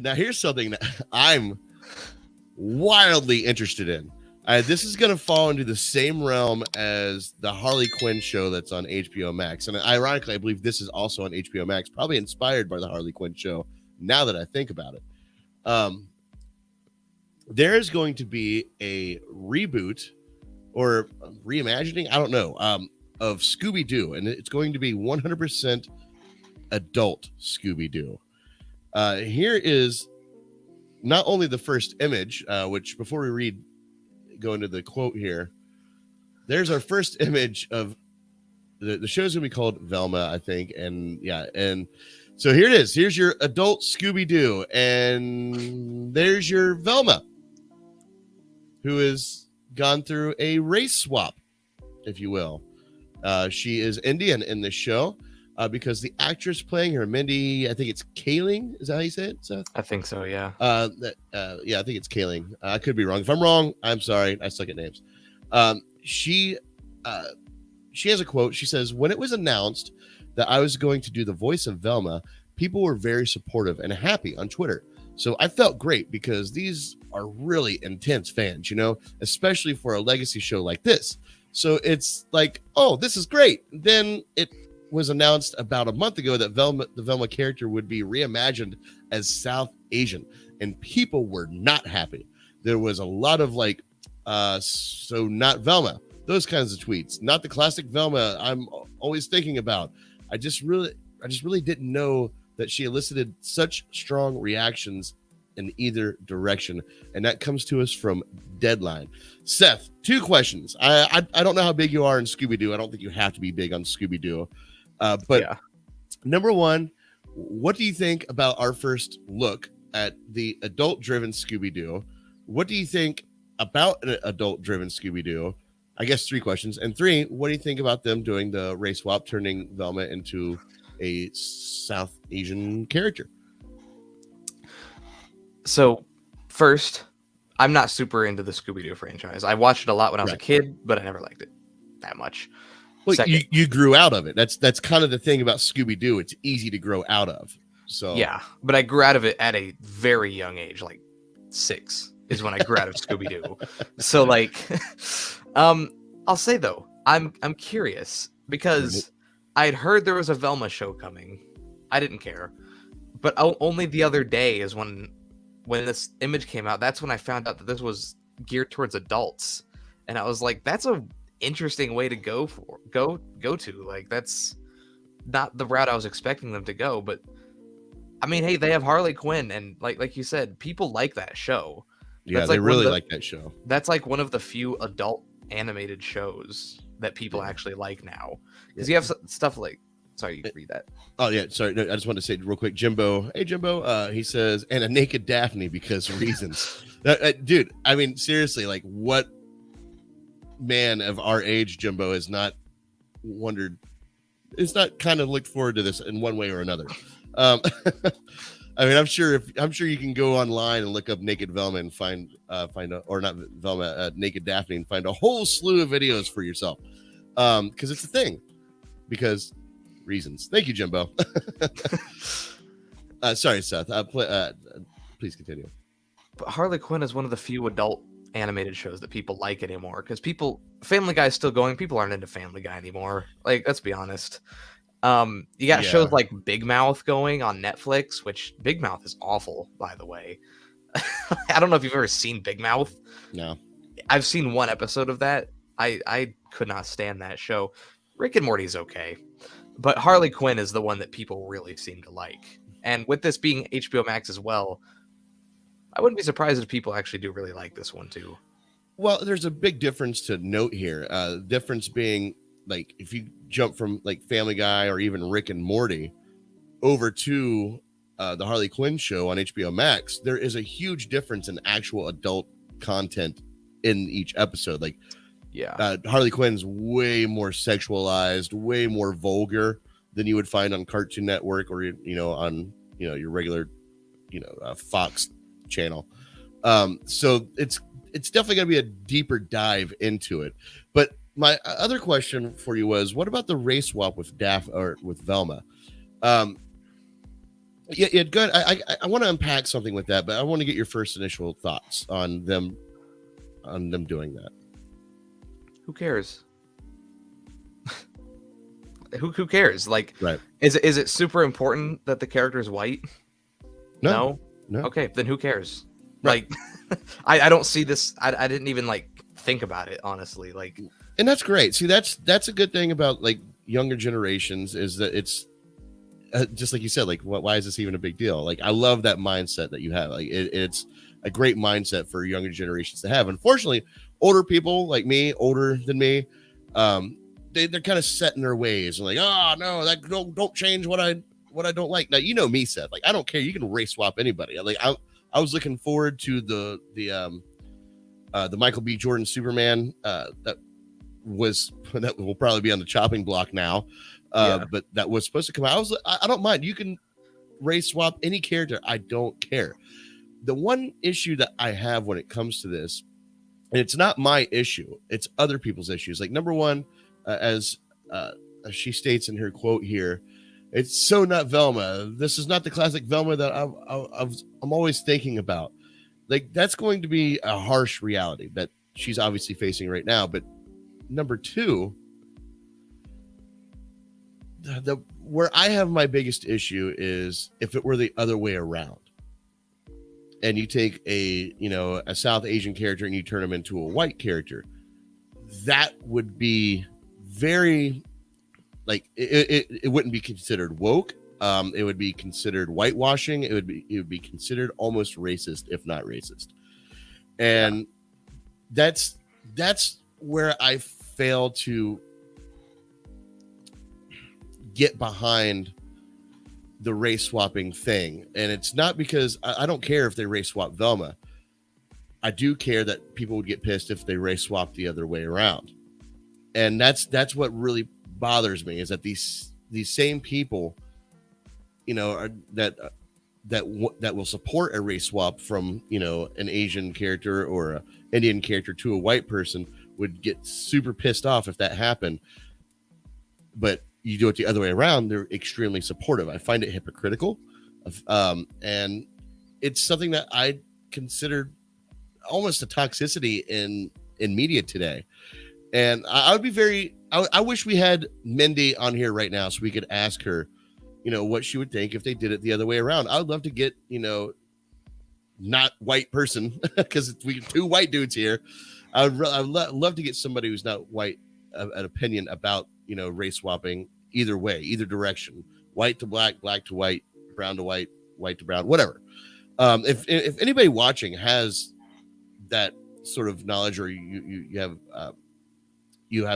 Now, here's something that I'm wildly interested in. This is going to fall into the same realm as the Harley Quinn show that's on HBO Max. And ironically, I believe this is also on HBO Max, probably inspired by the Harley Quinn show, now that I think about it. There is going to be a reboot or reimagining, I don't know, of Scooby-Doo. And it's going to be 100% adult Scooby-Doo. Here is not only the first image, which before we go into the quote here, there's our first image of the show's gonna be called Velma, I think. And yeah, and so here it is. Here's your adult Scooby-Doo, and there's your Velma, who has gone through a race swap, if you will. She is Indian in this show. Because the actress playing her, Mindy, I think it's Kaling. Is that how you say it, Seth? I think so, yeah. Yeah, I think it's Kaling. I could be wrong. If I'm wrong, I'm sorry. I suck at names. She has a quote. She says, "When it was announced that I was going to do the voice of Velma, people were very supportive and happy on Twitter. So I felt great because these are really intense fans, especially for a legacy show like this. So it's like, oh, this is great. Then it was announced about a month ago that the Velma character would be reimagined as South Asian, and people were not happy. There was a lot of like, so not Velma, those kinds of tweets, not the classic Velma I'm always thinking about. I just really didn't know that she elicited such strong reactions in either direction. And that comes to us from Deadline. Seth, 2 questions. I don't know how big you are in Scooby-Doo. I don't think you have to be big on Scooby-Doo. But yeah. Number 1, what do you think about our first look at the adult-driven Scooby-Doo? What do you think about an adult-driven Scooby-Doo? I guess 3 questions. And 3, what do you think about them doing the race swap, turning Velma into a South Asian character? So, first, I'm not super into the Scooby-Doo franchise. I watched it a lot when I was a kid, but I never liked it that much. Well, you grew out of it. That's kind of the thing about Scooby-Doo. It's easy to grow out of. So yeah, but I grew out of it at a very young age, like 6 is when I grew out of Scooby-Doo. So like, I'll say though, I'm curious because I'd heard there was a Velma show coming. I didn't care, but only the other day is when this image came out. That's when I found out that this was geared towards adults, and I was like, that's a interesting way to go to. Like, that's not the route I was expecting them to go. But I mean, hey, they have Harley Quinn, and like you said, people like that show. Yeah, they really like that show. That's like one of the few adult animated shows that people actually like now, because you have stuff like, sorry, you read that. Oh yeah, sorry. No, I just wanted to say real quick, Jimbo. Hey, Jimbo. He says, and a naked Daphne because reasons. Dude, I mean, seriously, like, what man of our age, Jimbo, has not wondered? It's not kind of looked forward to this in one way or another. I mean, I'm sure you can go online and look up naked Velma and find or not Velma, naked Daphne, and find a whole slew of videos for yourself. Because it's a thing. Because reasons. Thank you, Jimbo. Sorry, Seth. Please continue. But Harley Quinn is one of the few adult animated shows that people like anymore, because Family Guy is still going. People aren't into Family Guy anymore. Like, let's be honest. You got shows like Big Mouth going on Netflix, which Big Mouth is awful, by the way. I don't know if you've ever seen Big Mouth. No. I've seen one episode of that. I could not stand that show. Rick and Morty's okay, but Harley Quinn is the one that people really seem to like. And with this being HBO Max as well, I wouldn't be surprised if people actually do really like this one too. Well, there's a big difference to note here. Difference being, like, if you jump from like Family Guy or even Rick and Morty over to the Harley Quinn show on HBO Max, there is a huge difference in actual adult content in each episode. Like, Harley Quinn's way more sexualized, way more vulgar than you would find on Cartoon Network or on your regular Fox channel. So it's definitely going to be a deeper dive into it. But my other question for you was, what about the race swap with with Velma? Yeah, good. I want to unpack something with that, but I want to get your first initial thoughts on them doing that. Who cares? Who cares? Like, Right. is it super important that the character is white? No. Okay, then who cares? Right. Like, I don't see this. I didn't even like think about it, honestly. Like, and that's great. See, that's a good thing about like younger generations is that it's just like you said, like why is this even a big deal? Like I love that mindset that you have. Like it's a great mindset for younger generations to have. Unfortunately, older people like me, older than me, they're kind of set in their ways and like, oh no, that don't change what I don't like. Now you know me, Seth. Like I don't care. You can race swap anybody. Like I was looking forward to the Michael B. Jordan Superman that will probably be on the chopping block now. But that was supposed to come out. I don't mind. You can race swap any character. I don't care. The one issue that I have when it comes to this, and it's not my issue, it's other people's issues. Like number one, as she states in her quote here, it's so not Velma. This is not the classic Velma that I'm always thinking about. Like that's going to be a harsh reality that she's obviously facing right now. But number two, where I have my biggest issue is if it were the other way around and you take a South Asian character and you turn him into a white character, that would be very like it wouldn't be considered woke. It would be considered whitewashing. It would be considered almost racist, if not racist. And that's where I fail to get behind the race swapping thing. And it's not because I don't care if they race swap Velma. I do care that people would get pissed if they race swap the other way around. And that's what really bothers me is that these same people, that will support a race swap from, an Asian character or an Indian character to a white person would get super pissed off if that happened. But you do it the other way around, they're extremely supportive. I find it hypocritical. And it's something that I consider almost a toxicity in media today. And I would be I wish we had Mindy on here right now so we could ask her, what she would think if they did it the other way around. I would love to get, not white person because we two white dudes here. I would love to get somebody who's not white an opinion about, race swapping either way, either direction, white to black, black to white, brown to white, white to brown, whatever. If anybody watching has that sort of knowledge or you have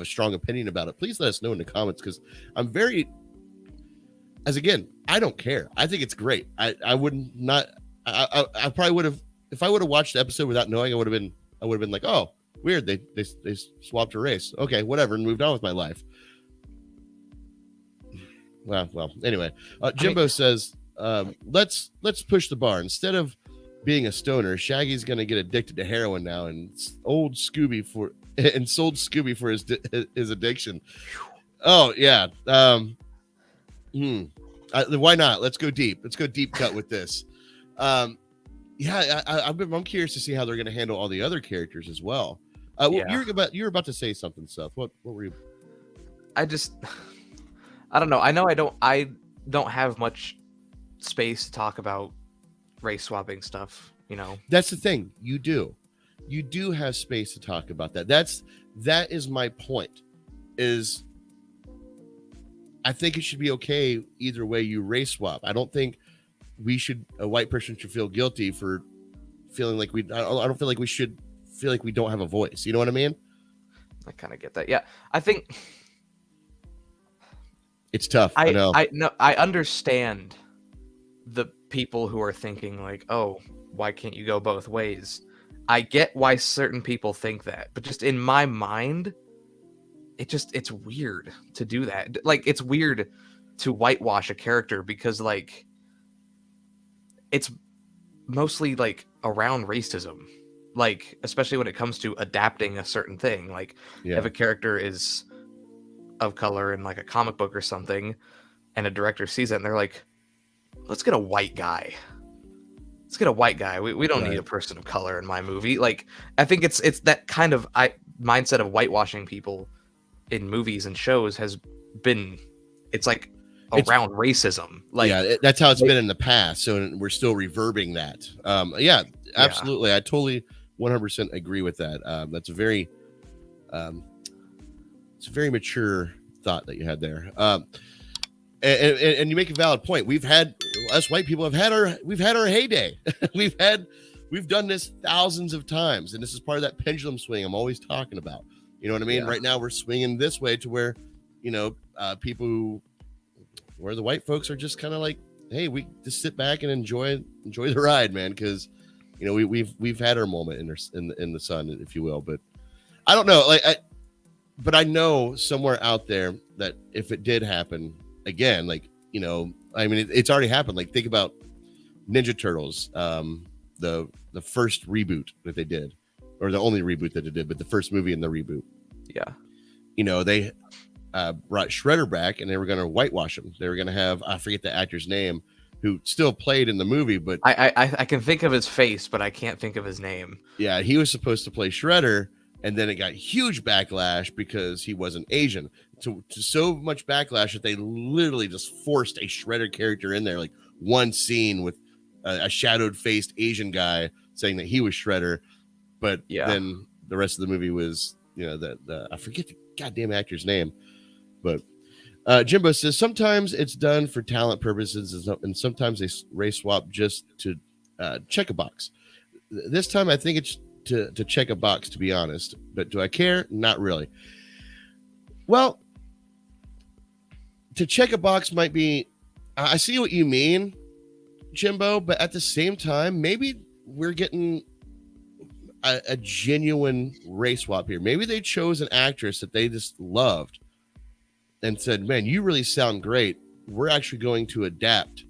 a strong opinion about it, please let us know in the comments because I'm I don't care. I think it's great. I probably would have, if I would have watched the episode without knowing, I would have been like, oh, weird. They swapped a race. Okay, whatever. And moved on with my life. Well, anyway, Jimbo says, let's push the bar. Instead of being a stoner, Shaggy's going to get addicted to heroin now and sold Scooby for his addiction. Oh yeah. Why not? Let's go deep. Let's go deep cut with this. I'm curious to see how they're going to handle all the other characters as well. You're about to say something, Seth. What were you? I don't know. I don't have much space to talk about race swapping stuff. That's the thing. You do have space to talk about that. That is my point. Is I think it should be okay either way you race swap. I don't think a white person should feel guilty for feeling like I don't feel like we should feel like we don't have a voice. You know what I mean? I kind of get that. Yeah. I think it's tough. I know. I understand the people who are thinking like, oh, why can't you go both ways? I get why certain people think that, but just in my mind, it's weird to do that. Like, it's weird to whitewash a character because like it's mostly like around racism, like especially when it comes to adapting a certain thing. Like if a character is of color in like a comic book or something and a director sees it and they're like, let's get a white guy. Let's get a white guy. We don't Right. need a person of color in my movie. Like, I think it's that kind of mindset of whitewashing people in movies and shows has been, it's like around racism. Like, yeah, that's how it's been in the past. So we're still reverbing that. Yeah, absolutely. I totally 100% agree with that. That's a very, it's a very mature thought that you had there. And you make a valid point. Us white people we've had our heyday. we've done this thousands of times, and this is part of that pendulum swing I'm always talking about. You know what I mean? Yeah. Right now we're swinging this way to where, people where the white folks are just kind of like, hey, we just sit back and enjoy the ride, man, because we've had our moment in the sun, if you will. But I don't know, but I know somewhere out there that if it did happen again, it's already happened. Like, think about Ninja Turtles, the first reboot that they did, or the only reboot that they did, but the first movie in the reboot. Yeah. They brought Shredder back, and they were going to whitewash him. They were going to have, I forget the actor's name, who still played in the movie, but I can think of his face, but I can't think of his name. Yeah, he was supposed to play Shredder, and then it got huge backlash because he wasn't Asian. To so much backlash that they literally just forced a Shredder character in there, like one scene with a shadowed-faced Asian guy saying that he was Shredder, but then the rest of the movie was, I forget the goddamn actor's name, but Jimbo says sometimes it's done for talent purposes, and sometimes they race swap just to check a box. This time, I think it's to check a box, to be honest. But do I care? Not really. Well, to check a box might be. I see what you mean, Jimbo, but at the same time, maybe we're getting a genuine race swap here. Maybe they chose an actress that they just loved and said, man, you really sound great. We're actually going to adapt,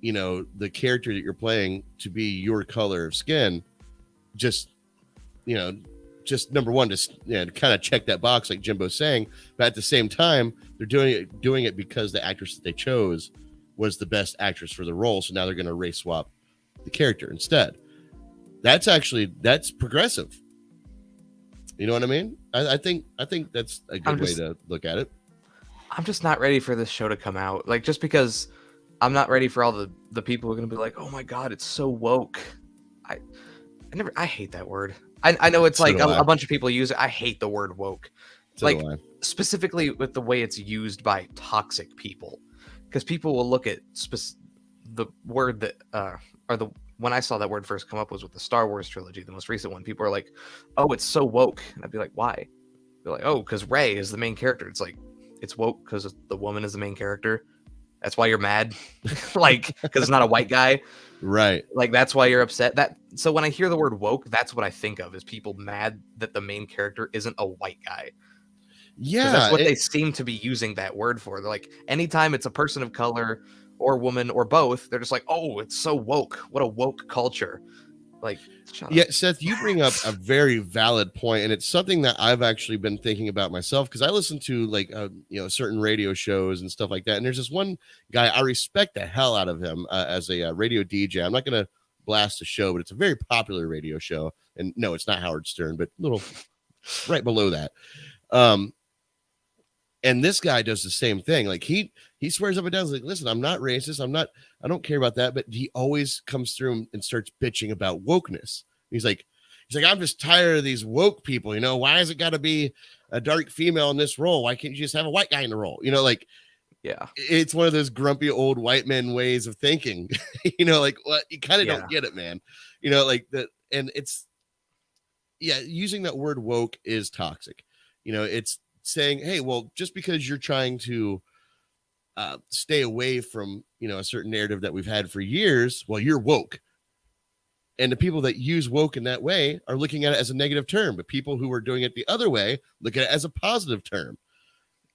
the character that you're playing to be your color of skin. Just number one, just kind of check that box like Jimbo's saying. But at the same time, they're doing it because the actress that they chose was the best actress for the role. So now they're going to race swap the character instead. That's progressive. You know what I mean? I think that's a good way to look at it. I'm just not ready for this show to come out. Like, just because I'm not ready for all the people who are going to be like, oh my God, it's so woke. I hate that word. I know it's like a bunch of people use it. I hate the word woke. Like, specifically with the way it's used by toxic people. Because people will look at the word that, when I saw that word first come up was with the Star Wars trilogy, the most recent one. People are like, oh, it's so woke. And I'd be like, why? They're like, oh, because Rey is the main character. It's like, it's woke because the woman is the main character. That's why you're mad. Like, because it's not a white guy. Right. Like, that's why you're upset. So when I hear the word woke, that's what I think of, is people mad that the main character isn't a white guy. Yeah. That's what they seem to be using that word for. They're like, anytime it's a person of color or woman or both, they're just like, oh, it's so woke. What a woke culture. Like, shut up. Seth, you bring up a very valid point, and it's something that I've actually been thinking about myself, because I listen to certain radio shows and stuff like that. And there's this one guy, I respect the hell out of him as a radio DJ. I'm not going to blast the show, but it's a very popular radio show. And no, it's not Howard Stern, but a little right below that. And this guy does the same thing. Like, he swears up and down. He's like, listen, I'm not racist. I don't care about that. But he always comes through and starts bitching about wokeness. He's like, I'm just tired of these woke people. Why has it got to be a dark female in this role? Why can't you just have a white guy in the role? Yeah, it's one of those grumpy old white men ways of thinking. Like, what, you kind of don't get it, man. And it's, using that word woke is toxic. It's saying, hey, well, just because you're trying to stay away from a certain narrative that we've had for years, well, you're woke. And the people that use woke in that way are looking at it as a negative term, but people who are doing it the other way look at it as a positive term.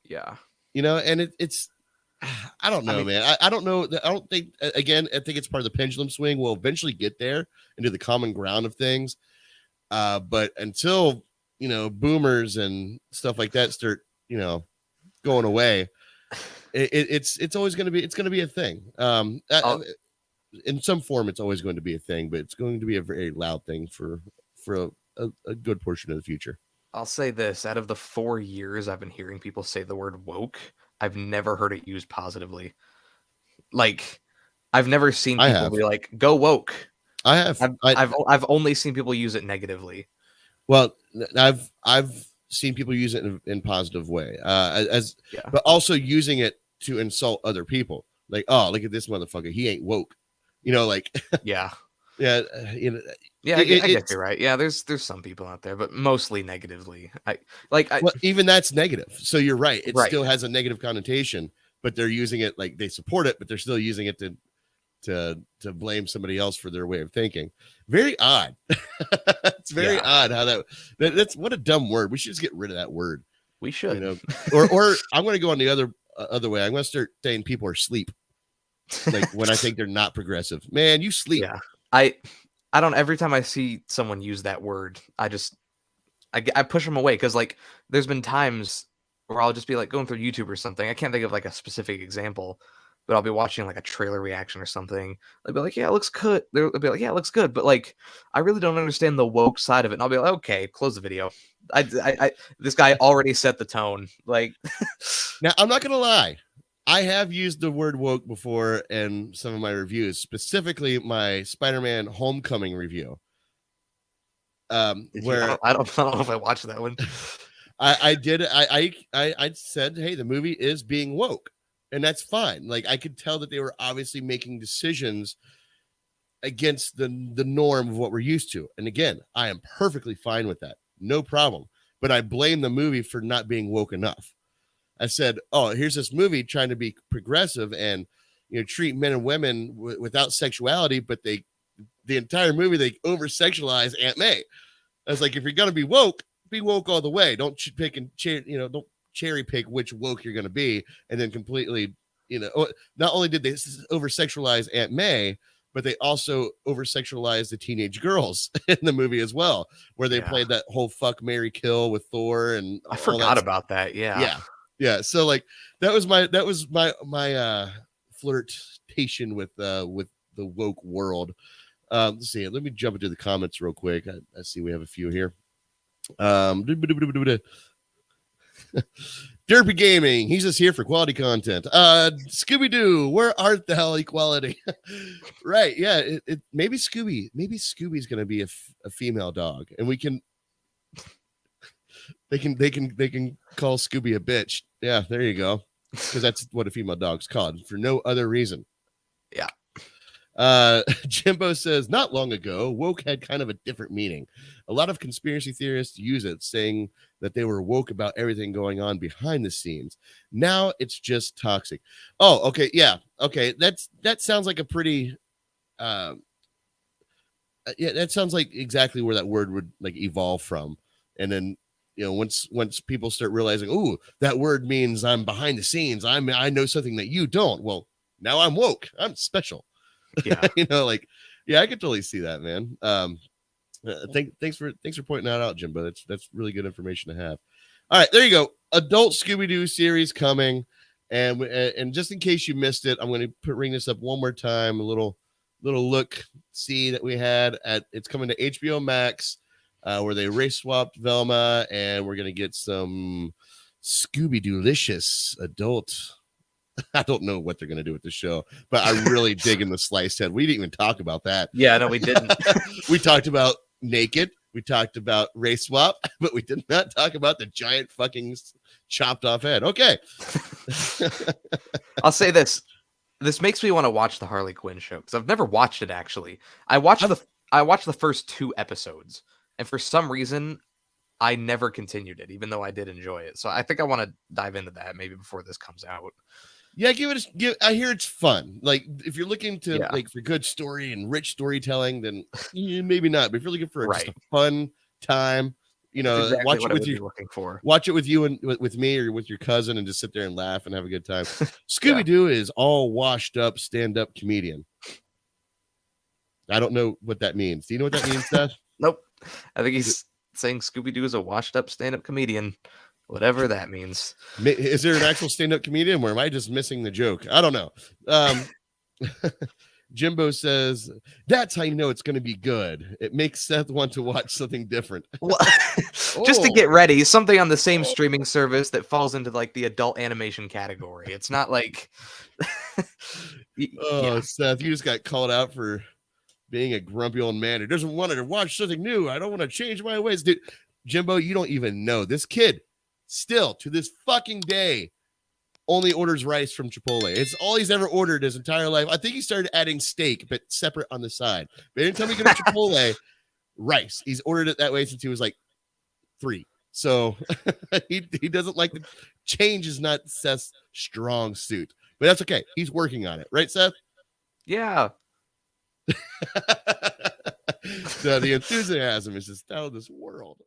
Yeah. And it's I don't know, man. I don't know. I don't think, again, I think it's part of the pendulum swing. We'll eventually get there into the common ground of things. But until boomers and stuff like that start, going away, it's always going to be, it's going to be a thing. In some form, it's always going to be a thing, but it's going to be a very loud thing for a good portion of the future. I'll say this: out of the 4 years I've been hearing people say the word woke, I've never heard it used positively. Like, I've never seen people be like, "Go woke." I have. I've only seen people use it negatively. Well, I've seen people use it in positive way, but also using it to insult other people. Like, oh, look at this motherfucker, he ain't woke. Like, yeah, yeah, I guess you're right. Yeah, there's some people out there, but mostly negatively. Well, even that's negative. So you're right. It still has a negative connotation, but they're using it like they support it, but they're still using it to blame somebody else for their way of thinking. Very odd. It's very odd how that's what a dumb word. We should just get rid of that word. We should, or I'm going to go on the other way. I'm going to start saying people are asleep. Like when I think they're not progressive, man, you sleep. Yeah, I don't. Every time I see someone use that word, I push them away because like there's been times where I'll just be like going through YouTube or something. I can't think of like a specific example, but I'll be watching like a trailer reaction or something. They'll be like, "Yeah, it looks good." They'll be like, "Yeah, it looks good," but like I really don't understand the woke side of it. And I'll be like, "Okay, close the video." This guy already set the tone. Like, now I'm not gonna lie. I have used the word woke before in some of my reviews, specifically my Spider-Man Homecoming review. Where I don't know if I watched that one. I did. I said, hey, the movie is being woke, and that's fine. Like I could tell that they were obviously making decisions against the norm of what we're used to. And again, I am perfectly fine with that. No problem. But I blame the movie for not being woke enough. I said, oh, here's this movie trying to be progressive and, treat men and women without sexuality, but the entire movie, they over-sexualize Aunt May. I was like, if you're going to be woke all the way. Don't pick and don't cherry pick which woke you're going to be. And then completely, not only did they over-sexualize Aunt May, but they also over-sexualized the teenage girls in the movie as well, where they played that whole fuck, marry, kill with Thor. And I forgot about that. Yeah. Yeah, so like that was my flirtation with the woke world. Let's see. Let me jump into the comments real quick. I see we have a few here. Derpy Gaming, he's just here for quality content. Scooby-Doo, where art thou, equality? Right, yeah. Maybe Scooby's gonna be a female dog, and we can. They can call Scooby a bitch. Yeah, there you go. Because that's what a female dog's called for no other reason. Yeah. Jimbo says, not long ago, woke had kind of a different meaning. A lot of conspiracy theorists use it, saying that they were woke about everything going on behind the scenes. Now it's just toxic. Oh, okay. Yeah. Okay. That sounds like a pretty, that sounds like exactly where that word would like evolve from. And then, once people start realizing, oh, that word means I'm behind the scenes. I know something that you don't. Well, now I'm woke. I'm special. Yeah. I could totally see that, man. Thanks for pointing that out, Jimbo. That's really good information to have. All right, there you go. Adult Scooby-Doo series coming. And just in case you missed it, I'm going to bring this up one more time. A little look see that we had it's coming to HBOmax. Where they race swapped Velma, and we're gonna get some Scooby-Doo-licious adult. I don't know what they're gonna do with the show, but I really dig in the sliced head. We didn't even talk about that. Yeah, no, we didn't. We talked about naked. We talked about race swap, but we did not talk about the giant fucking chopped off head. Okay. I'll say this. This makes me want to watch the Harley Quinn show because I've never watched it actually. I watched the first 2 episodes. And for some reason, I never continued it, even though I did enjoy it. So I think I want to dive into that maybe before this comes out. Yeah, I hear it's fun. Like if you're looking to like for good story and rich storytelling, then maybe not. But if you're looking for just a fun time, exactly watch it with you. Looking for. Watch it with you and with me or with your cousin, and just sit there and laugh and have a good time. Scooby-Doo is all washed up stand-up comedian. I don't know what that means. Do you know what that means, Seth? Nope. I think he's saying Scooby-Doo is a washed-up stand-up comedian. Whatever that means. Is there an actual stand-up comedian, or am I just missing the joke? I don't know. Jimbo says, that's how you know it's going to be good. It makes Seth want to watch something different. Well, just to get ready, something on the same streaming service that falls into like the adult animation category. It's not like... Seth, you just got called out for being a grumpy old man who doesn't want to watch something new. I don't want to change my ways. Dude, Jimbo, you don't even know. This kid still, to this fucking day, only orders rice from Chipotle. It's all he's ever ordered his entire life. I think he started adding steak, but separate on the side. But anytime he goes to Chipotle, rice. He's ordered it that way since he was like 3. So he doesn't like the change is not Seth's strong suit. But that's okay. He's working on it. Right, Seth? Yeah. So the enthusiasm is just out of this world.